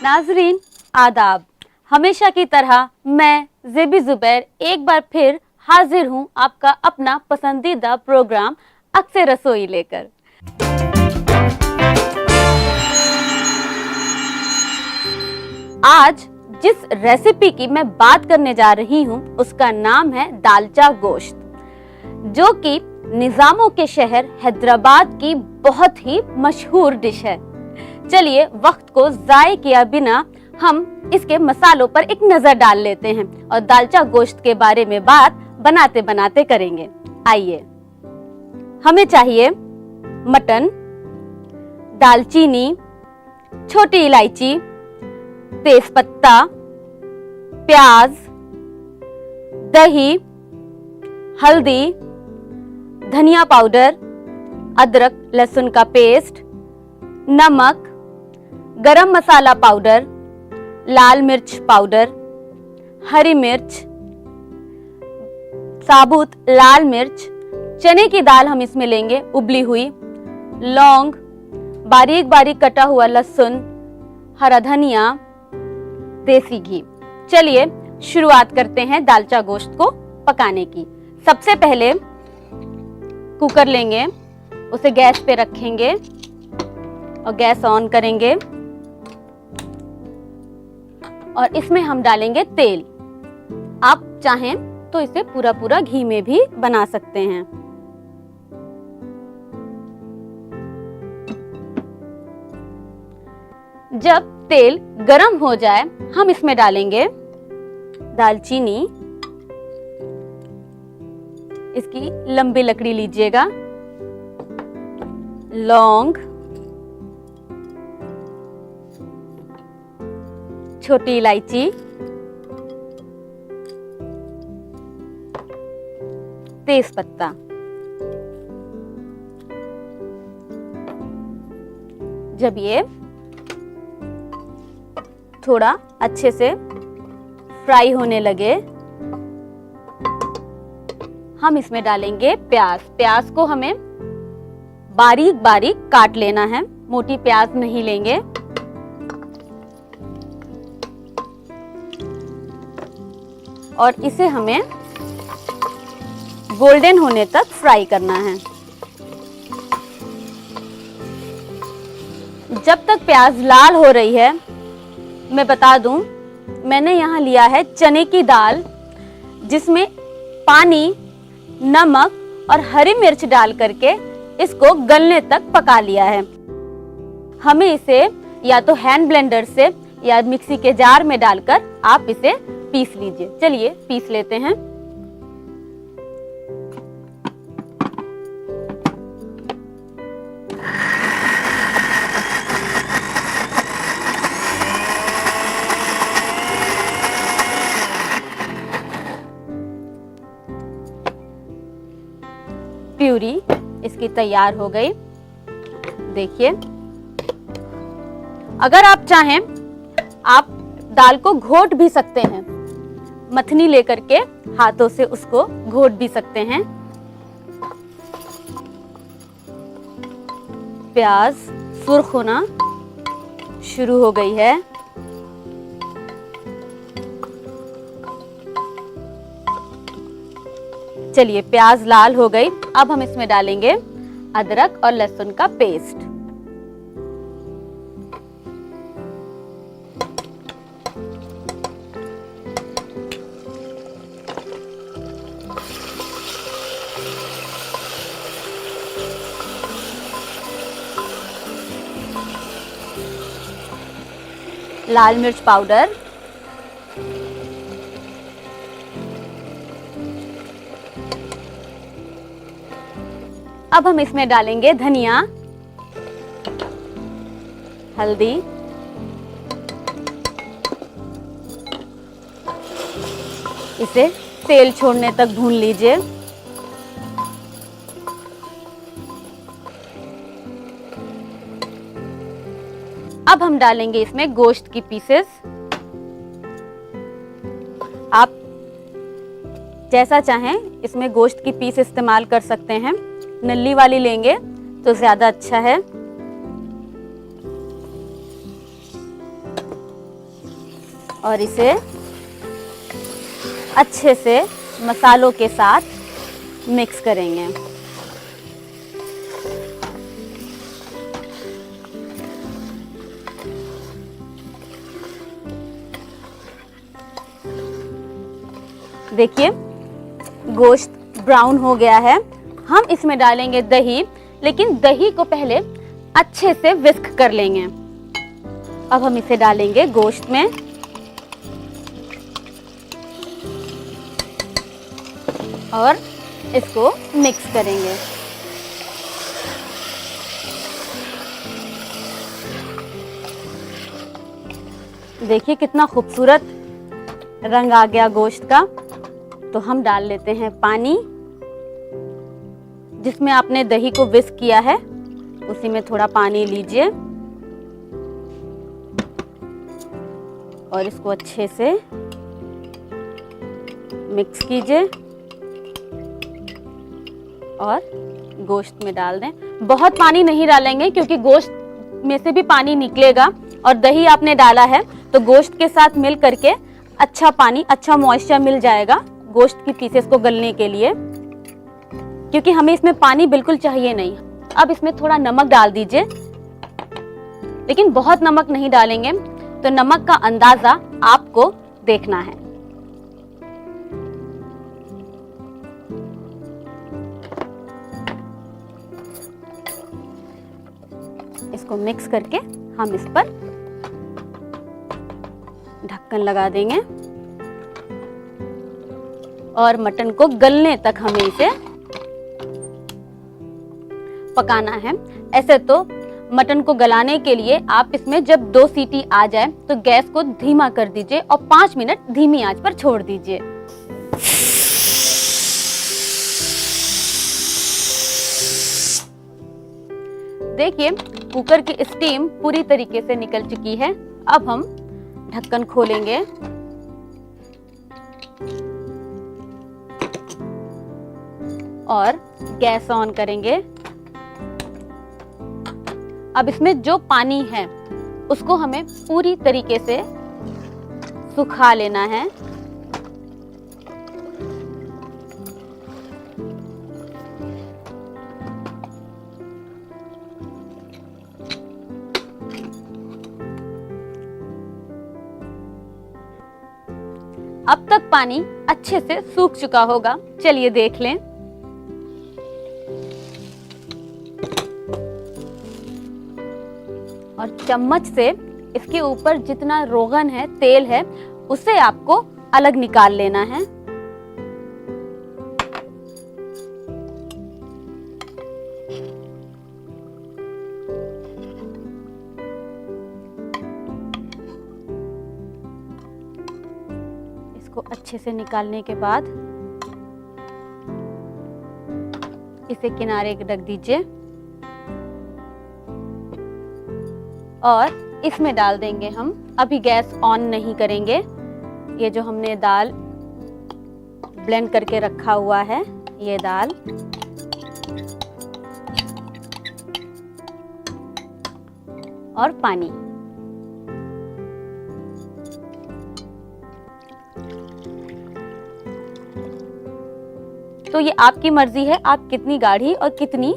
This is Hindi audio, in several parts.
नाजरीन आदाब। हमेशा की तरह मैं ज़ेबी ज़ुबैर एक बार फिर हाजिर हूँ आपका अपना पसंदीदा प्रोग्राम अक्से रसोई लेकर। आज जिस रेसिपी की मैं बात करने जा रही हूँ उसका नाम है दालचा गोश्त, जो कि निज़ामों के शहर हैदराबाद की बहुत ही मशहूर डिश है। चलिए वक्त को ज़ाय किया बिना हम इसके मसालों पर एक नजर डाल लेते हैं और दालचा गोश्त के बारे में बात बनाते बनाते करेंगे। आइए, हमें चाहिए मटन, दालचीनी, छोटी इलायची, तेजपत्ता, प्याज, दही, हल्दी, धनिया पाउडर, अदरक लहसुन का पेस्ट, नमक, गरम मसाला पाउडर, लाल मिर्च पाउडर, हरी मिर्च, साबुत लाल मिर्च, चने की दाल हम इसमें लेंगे उबली हुई, लौंग, बारीक बारीक कटा हुआ लहसुन, हरा धनिया, देसी घी। चलिए शुरुआत करते हैं दालचा गोश्त को पकाने की। सबसे पहले कुकर लेंगे, उसे गैस पे रखेंगे और गैस ऑन करेंगे और इसमें हम डालेंगे तेल। आप चाहें तो इसे पूरा पूरा घी में भी बना सकते हैं। जब तेल गरम हो जाए हम इसमें डालेंगे दालचीनी, इसकी लंबी लकड़ी लीजिएगा, लौंग, छोटी इलायची, तेजपत्ता। जब ये थोड़ा अच्छे से फ्राई होने लगे हम इसमें डालेंगे प्याज। प्याज को हमें बारीक बारीक काट लेना है, मोटी प्याज नहीं लेंगे। और इसे हमें गोल्डन होने तक फ्राई करना है। जब तक प्याज लाल हो रही है, मैं बता दूं, मैंने यहाँ लिया है चने की दाल, जिसमें पानी, नमक और हरी मिर्च डाल करके इसको गलने तक पका लिया है। हमें इसे या तो हैंड ब्लेंडर से या मिक्सी के जार में डालकर आप इसे पीस लीजिए। चलिए पीस लेते हैं। प्यूरी इसकी तैयार हो गई। देखिए, अगर आप चाहें आप दाल को घोट भी सकते हैं, मथनी लेकर के हाथों से उसको घोट भी सकते हैं। प्याज सुर्ख होना शुरू हो गई है। चलिए, प्याज लाल हो गई। अब हम इसमें डालेंगे अदरक और लहसुन का पेस्ट। लाल मिर्च पाउडर, अब हम इसमें डालेंगे धनिया, हल्दी, इसे तेल छोड़ने तक भून लीजिए। अब हम डालेंगे इसमें गोश्त की पीसेस। आप जैसा चाहें इसमें गोश्त की पीस इस्तेमाल कर सकते हैं। नली वाली लेंगे तो ज्यादा अच्छा है। और इसे अच्छे से मसालों के साथ मिक्स करेंगे। देखिए गोश्त ब्राउन हो गया है। हम इसमें डालेंगे दही, लेकिन दही को पहले अच्छे से विस्क कर लेंगे। अब हम इसे डालेंगे गोश्त में और इसको मिक्स करेंगे। देखिए कितना खूबसूरत रंग आ गया गोश्त का। तो हम डाल लेते हैं पानी, जिसमें आपने दही को विस्क किया है उसी में थोड़ा पानी लीजिए और इसको अच्छे से मिक्स कीजिए और गोश्त में डाल दें। बहुत पानी नहीं डालेंगे क्योंकि गोश्त में से भी पानी निकलेगा और दही आपने डाला है तो गोश्त के साथ मिल करके अच्छा पानी, अच्छा मॉइस्चर मिल जाएगा गोश्त की पीसेस को गलने के लिए, क्योंकि हमें इसमें पानी बिल्कुल चाहिए नहीं। अब इसमें थोड़ा नमक डाल दीजिए, लेकिन बहुत नमक नहीं डालेंगे, तो नमक का अंदाजा आपको देखना है। इसको मिक्स करके हम इस पर ढक्कन लगा देंगे और मटन को गलने तक हमें इसे पकाना है। ऐसे तो मटन को गलाने के लिए आप इसमें जब 2 सीटी आ जाए तो गैस को धीमा कर दीजिए और 5 मिनट धीमी आंच पर छोड़ दीजिए। देखिए कुकर की स्टीम पूरी तरीके से निकल चुकी है। अब हम ढक्कन खोलेंगे और गैस ऑन करेंगे। अब इसमें जो पानी है उसको हमें पूरी तरीके से सुखा लेना है। अब तक पानी अच्छे से सूख चुका होगा, चलिए देख लें। और चम्मच से इसके ऊपर जितना रोगन है, तेल है, उसे आपको अलग निकाल लेना है। इसको अच्छे से निकालने के बाद इसे किनारे रख दीजिए और इसमें डाल देंगे हम। अभी गैस ऑन नहीं करेंगे। ये जो हमने दाल ब्लेंड करके रखा हुआ है, ये दाल और पानी, तो ये आपकी मर्जी है आप कितनी गाढ़ी और कितनी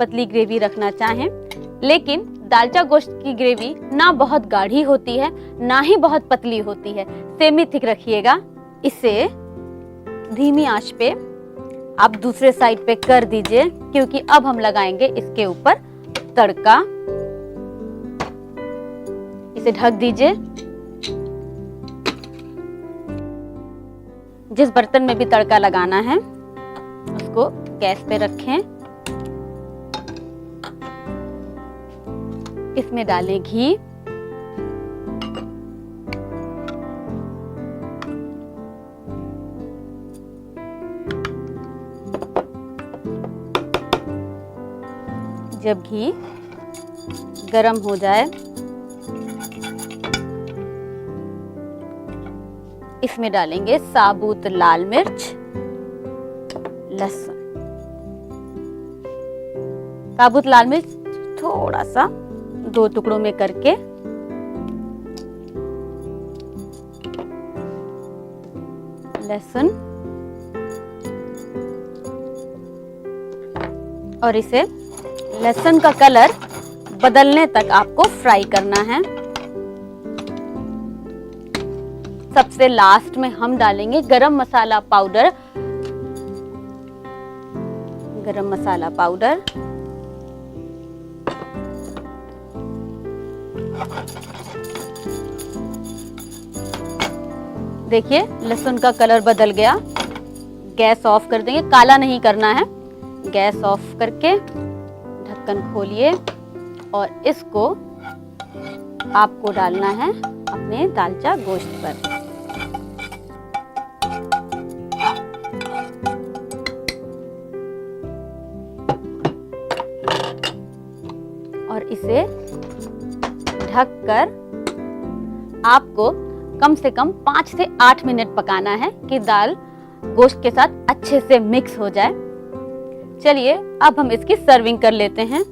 पतली ग्रेवी रखना चाहें। लेकिन दालचा गोश्त की ग्रेवी ना बहुत गाढ़ी होती है ना ही बहुत पतली होती है, सेमी थिक रखिएगा। इसे धीमी आंच पे आप दूसरे साइड पे कर दीजिए, क्योंकि अब हम लगाएंगे इसके ऊपर तड़का। इसे ढक दीजिए। जिस बर्तन में भी तड़का लगाना है उसको गैस पे रखें। इसमें डालें घी, जब घी गरम हो जाए इसमें डालेंगे साबुत लाल मिर्च, लहसुन। साबुत लाल मिर्च थोड़ा सा 2 टुकड़ों में करके लहसुन और इसे लहसुन का कलर बदलने तक आपको फ्राई करना है। सबसे लास्ट में हम डालेंगे गरम मसाला पाउडर। गरम मसाला पाउडर, देखिए लहसुन का कलर बदल गया। गैस ऑफ कर देंगे, काला नहीं करना है। गैस ऑफ करके ढक्कन खोलिए और इसको आपको डालना है अपने दालचा गोश्त पर। और इसे ढककर आपको कम से कम 5 से 8 मिनट पकाना है कि दाल गोश्त के साथ अच्छे से मिक्स हो जाए। चलिए अब हम इसकी सर्विंग कर लेते हैं।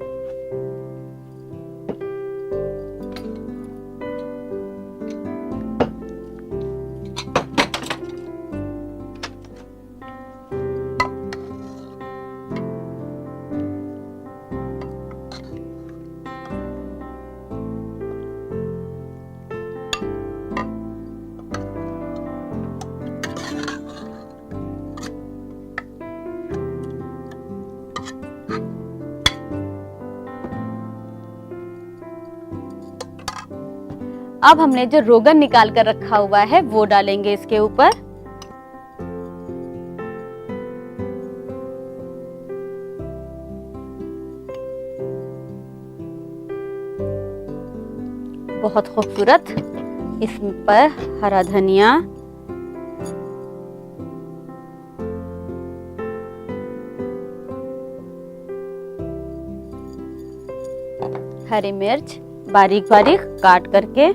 अब हमने जो रोगन निकाल कर रखा हुआ है वो डालेंगे इसके ऊपर। बहुत खूबसूरत। इस पर हरा धनिया, हरी मिर्च बारीक बारीक काट करके,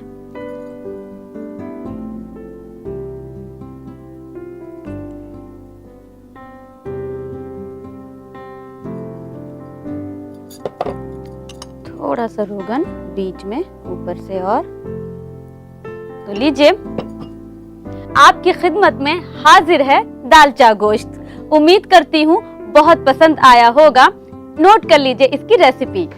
थोड़ा सा रोगन बीच में ऊपर से। और तो लीजिए आपकी खिदमत में हाजिर है दालचा गोश्त। उम्मीद करती हूँ बहुत पसंद आया होगा। नोट कर लीजिए इसकी रेसिपी।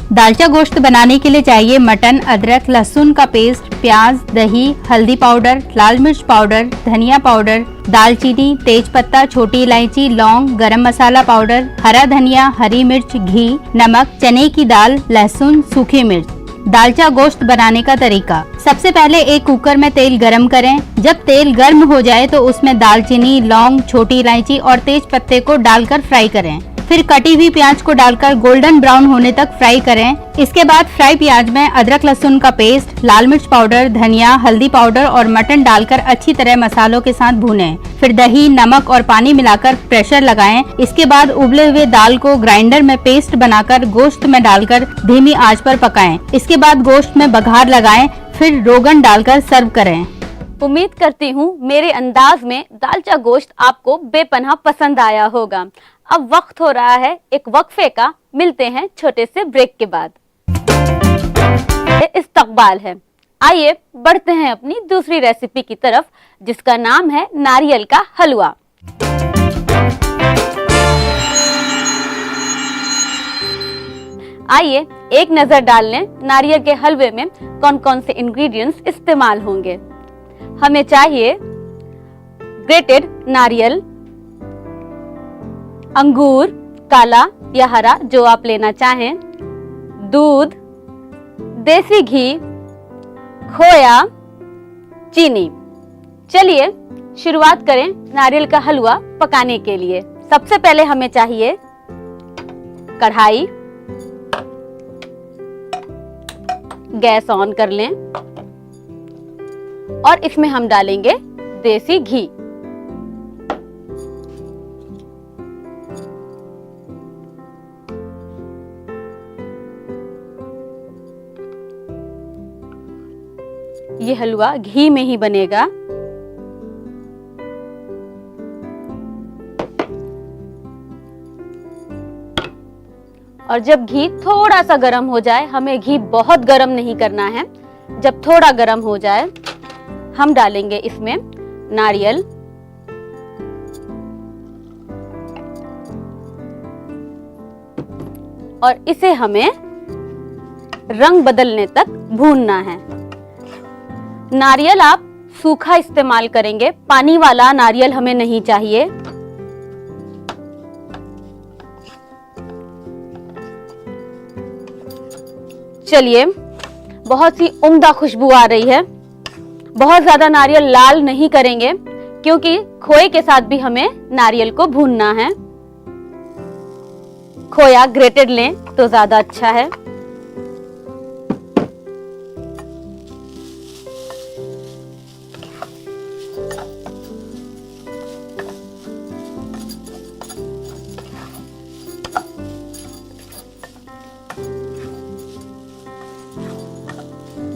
दालचा गोश्त बनाने के लिए चाहिए मटन, अदरक, लहसुन का पेस्ट, प्याज, दही, हल्दी पाउडर, लाल मिर्च पाउडर, धनिया पाउडर, दालचीनी, तेज पत्ता, छोटी इलायची, लौंग, गरम मसाला पाउडर, हरा धनिया, हरी मिर्च, घी, नमक, चने की दाल, लहसुन, सूखी मिर्च। दालचा गोश्त बनाने का तरीका। सबसे पहले एक कुकर में तेल गरम करें। जब तेल गर्म हो जाए तो उसमें दालचीनी, लौंग, छोटी इलायची और तेज पत्ते को डालकर फ्राई करें। फिर कटी हुई प्याज को डालकर गोल्डन ब्राउन होने तक फ्राई करें। इसके बाद फ्राई प्याज में अदरक लहसुन का पेस्ट, लाल मिर्च पाउडर, धनिया, हल्दी पाउडर और मटन डालकर अच्छी तरह मसालों के साथ भूनें। फिर दही, नमक और पानी मिलाकर प्रेशर लगाएं। इसके बाद उबले हुए दाल को ग्राइंडर में पेस्ट बनाकर गोश्त में डालकर धीमी आंच पर पकाएं। इसके बाद गोश्त में बघार लगाएं, फिर रोगन डालकर सर्व करें। उम्मीद करती हूँ मेरे अंदाज में दालचा गोश्त आपको बेपनाह पसंद आया होगा। अब वक्त हो रहा है एक वक्फे का। मिलते हैं छोटे से ब्रेक के बाद। इस्तकबाल है। आइए बढ़ते हैं अपनी दूसरी रेसिपी की तरफ, जिसका नाम है नारियल का हलवा। आइए एक नजर डाल लें नारियल के हलवे में कौन कौन से इंग्रेडिएंट्स इस्तेमाल होंगे। हमें चाहिए ग्रेटेड नारियल, अंगूर, काला या हरा जो आप लेना चाहें, दूध, देसी घी, खोया, चीनी। चलिए शुरुआत करें नारियल का हलवा पकाने के लिए। सबसे पहले हमें चाहिए कढ़ाई। गैस ऑन कर लें और इसमें हम डालेंगे देसी घी। ये हलवा घी में ही बनेगा। और जब घी थोड़ा सा गर्म हो जाए, हमें घी बहुत गर्म नहीं करना है, जब थोड़ा गर्म हो जाए हम डालेंगे इसमें नारियल और इसे हमें रंग बदलने तक भूनना है। नारियल आप सूखा इस्तेमाल करेंगे, पानी वाला नारियल हमें नहीं चाहिए। चलिए, बहुत ही उम्दा खुशबू आ रही है। बहुत ज्यादा नारियल लाल नहीं करेंगे क्योंकि खोए के साथ भी हमें नारियल को भूनना है। खोया ग्रेटेड लें तो ज्यादा अच्छा है।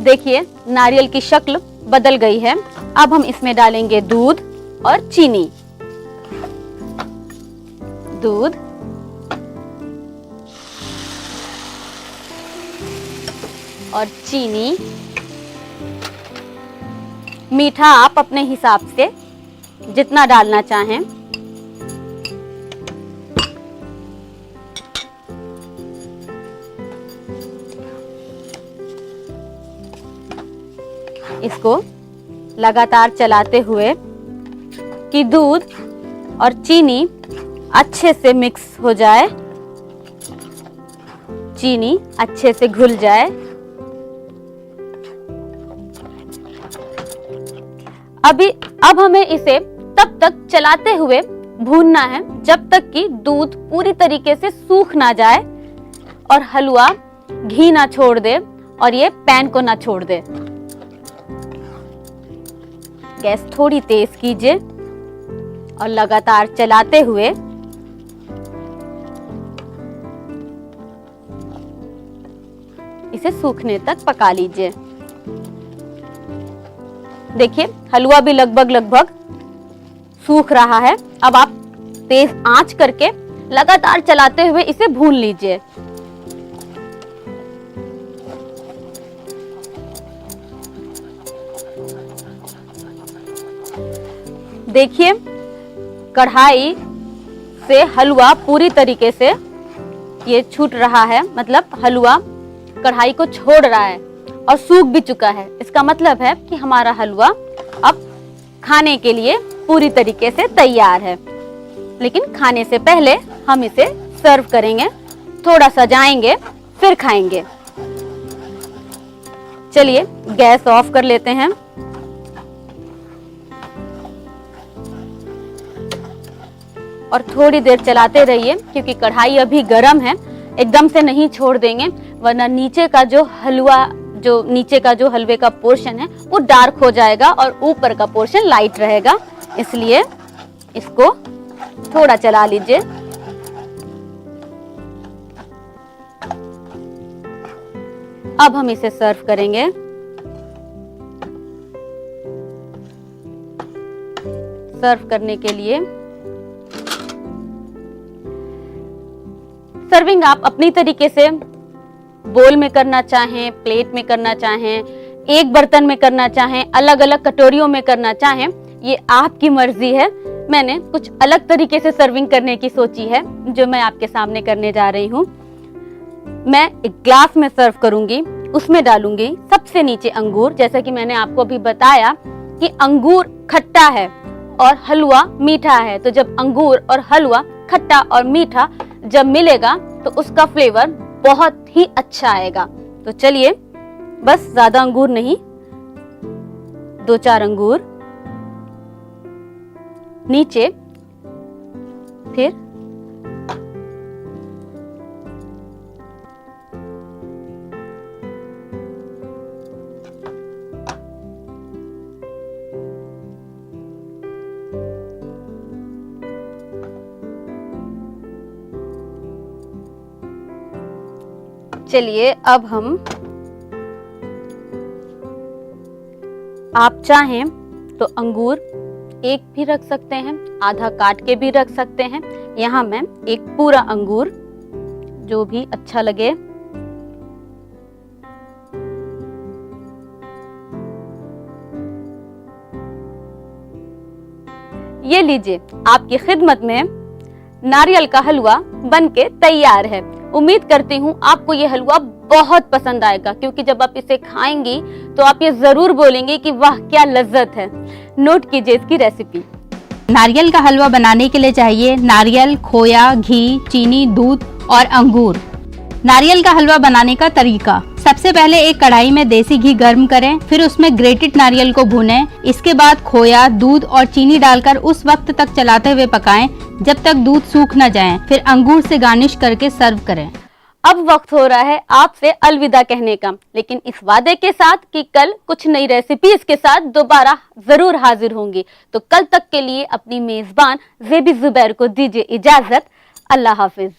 देखिए, नारियल की शक्ल बदल गई है। अब हम इसमें डालेंगे दूध और चीनी। दूध और चीनी। मीठा आप अपने हिसाब से जितना डालना चाहें। इसको लगातार चलाते हुए कि दूध और चीनी अच्छे से मिक्स हो जाए, चीनी अच्छे से घुल जाए। अब हमें इसे तब तक चलाते हुए भूनना है जब तक कि दूध पूरी तरीके से सूख ना जाए और हलवा घी ना छोड़ दे और ये पैन को ना छोड़ दे। गैस थोड़ी तेज कीजिए और लगातार चलाते हुए इसे सूखने तक पका लीजिए। देखिए, हलवा भी लगभग सूख रहा है। अब आप तेज आंच करके लगातार चलाते हुए इसे भून लीजिए। देखिए, कढ़ाई से हलवा पूरी तरीके से ये छूट रहा है, मतलब हलवा कढ़ाई को छोड़ रहा है और सूख भी चुका है। इसका मतलब है कि हमारा हलवा अब खाने के लिए पूरी तरीके से तैयार है। लेकिन खाने से पहले हम इसे सर्व करेंगे, थोड़ा सजाएंगे, फिर खाएंगे। चलिए, गैस ऑफ कर लेते हैं। और थोड़ी देर चलाते रहिए क्योंकि कढ़ाई अभी गर्म है, एकदम से नहीं छोड़ देंगे वरना नीचे का जो हलवे का पोर्शन है वो डार्क हो जाएगा और ऊपर का पोर्शन लाइट रहेगा। इसलिए इसको थोड़ा चला लीजिए। अब हम इसे सर्व करेंगे। सर्व करने के लिए सर्विंग आप अपनी तरीके से बोल में करना चाहें, प्लेट में करना चाहें, एक बर्तन में करना चाहें, अलग अलग कटोरियों में करना चाहें, ये आपकी मर्जी है। मैंने कुछ अलग तरीके से सर्विंग करने की सोची है जो मैं आपके सामने करने जा रही हूँ। मैं एक ग्लास में सर्व करूंगी, उसमें डालूंगी सबसे नीचे अंगूर। जैसा कि मैंने आपको अभी बताया कि अंगूर खट्टा है और हलवा मीठा है, तो जब अंगूर और हलवा खट्टा और मीठा जब मिलेगा तो उसका फ्लेवर बहुत ही अच्छा आएगा। तो चलिए, बस ज्यादा अंगूर नहीं, 2-4 अंगूर नीचे, फिर चलिए, अब हम आप चाहें तो अंगूर एक भी रख सकते हैं, आधा काट के भी रख सकते हैं। यहाँ मैं एक पूरा अंगूर, जो भी अच्छा लगे। ये लीजिए, आपकी खिदमत में नारियल का हलवा बनके तैयार है। उम्मीद करती हूँ आपको ये हलवा बहुत पसंद आएगा, क्योंकि जब आप इसे खाएंगी तो आप ये जरूर बोलेंगे कि वाह क्या लज्जत है। नोट कीजिए इसकी रेसिपी। नारियल का हलवा बनाने के लिए चाहिए नारियल, खोया, घी, चीनी, दूध और अंगूर। नारियल का हलवा बनाने का तरीका। सबसे पहले एक कढ़ाई में देसी घी गर्म करें, फिर उसमें ग्रेटेड नारियल को भूनें। इसके बाद खोया, दूध और चीनी डालकर उस वक्त तक चलाते हुए पकाएं जब तक दूध सूख न जाए। फिर अंगूर से गार्निश करके सर्व करें। अब वक्त हो रहा है आपसे अलविदा कहने का, लेकिन इस वादे के साथ कि कल कुछ नई रेसिपीज के साथ दोबारा जरूर हाजिर होंगी। तो कल तक के लिए अपनी मेजबान ज़ेबी ज़ुबैर को दीजिए इजाजत। अल्लाह हाफिज।